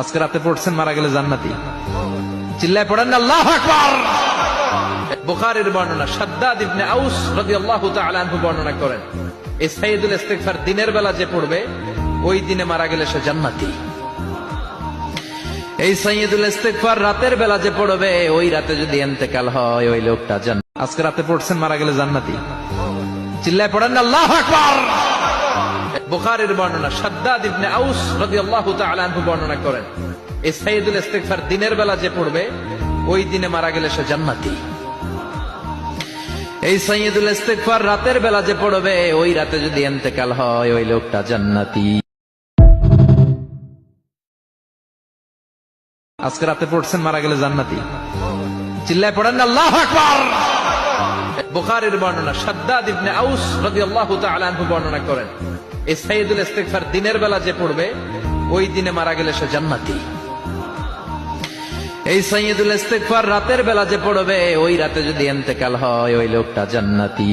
আজকে রাতে পড়ছেন মারা গেলে জান্নাতি। চিল্লায় পড়েন আল্লাহু আকবার। বুখারীর বর্ণনা, শাদ্দাদ ইবনে আউস রাদিয়াল্লাহু তাআলা আনহু বর্ণনা করেন, এই সাইয়্যিদুল ইস্তিগফার দিনের বেলা যে পড়বে ওই দিনে মারা গেলে সে জান্নাতি। এই সাইয়্যিদুল ইস্তিগফার রাতের বেলা যে পড়বে ওই রাতে যদি ইন্তেকাল হয় ওই লোকটা জান্নাত। আজকে রাতে পড়ছেন মারা গেলে জান্নাতি। চিল্লায় পড়েন আল্লাহু আকবার। বুখারীর বর্ণনা, শাদ্দাদ ইবনে আউস রাদিয়াল্লাহু তাআলা আনহু বর্ণনা করেন, এই সাইয়্যিদুল ইস্তিগফার দিনের বেলা যে পড়বে ওই দিনে মারা গেলে সে জান্নাতি। এই সাইয়্যিদুল ইস্তিগফার রাতের বেলা যে পড়বে ওই রাতে যদি ইন্তেকাল হয় ওই লোকটা জান্নাতি। আজকে রাতে পড়ছেন মারা গেলে জান্নাতি। চিল্লায় পড়েন আল্লাহু আকবার। বুখারীর বর্ণনা, শাদ্দাদ ইবনে আউস রাদিয়াল্লাহু তাআলা আনহু বর্ণনা করেন, এই সাইয়্যিদুল ইস্তিগফার দিনের বেলা যে পড়বে ওই দিনে মারা গেলে সে জান্নাতি। এই সাইয়্যিদুল ইস্তিগফার রাতের বেলা যে পড়বে ওই রাতে যদি ইন্তেকাল হয় ওই লোকটা জান্নাতি।